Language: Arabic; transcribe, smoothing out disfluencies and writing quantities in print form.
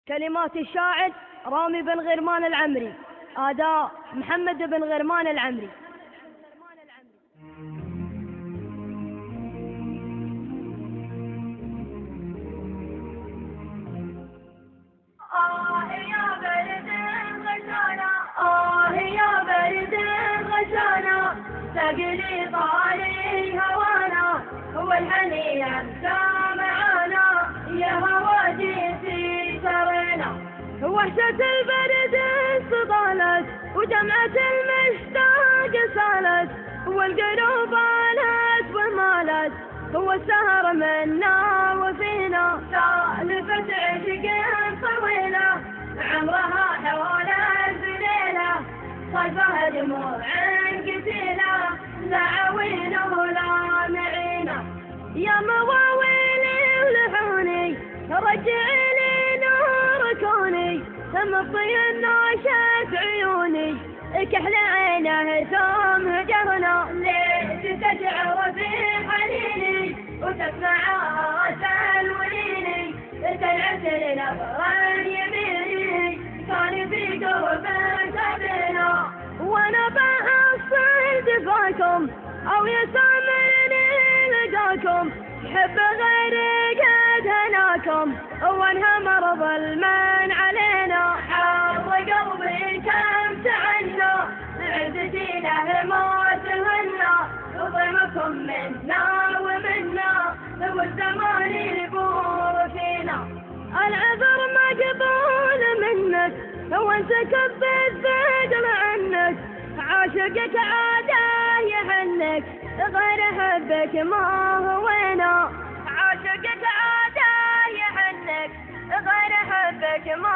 كلمات الشاعر رامي بن غرمان العمري، أداء محمد بن غرمان العمري. يا برد غشانا، يا برد غشانا، ثقلي طالي هوانا، هو الحنين سامعانا، يا هوا جيتي ترينا. وحشة البرد استطالت ودمعة المشتاق سالت، والقلوب آلت ومالت، هو السهر منا وفينا. سالفة عشق طويلة عمرها حوالي ليلة، صيفها دموع قتيلة لا عوين ولا معينة. يا مواويلي ولحوني رجعي لي نور كوني، مطي ناشت عيوني كحل عينه ثم هجرنا. ليش تشعر في حنيني وتسمع تلويني، تلعب لنبرا يميني كان في قربك بنا. وانا بحصل دفاكم او يسامرني لقاكم، حب غيري قد هناكم وانها مرض المن علينا. حر قلبي كم تعنى عزتي له ما تهنى، ضمكم منا ومنا والزمان يبور فينا. العذر مقبول منك وانت كبت ثقل عنك، عاشقك عاده يهنك غير حبك ما هوينا. عاشقك عاده يهنك غير حبك ما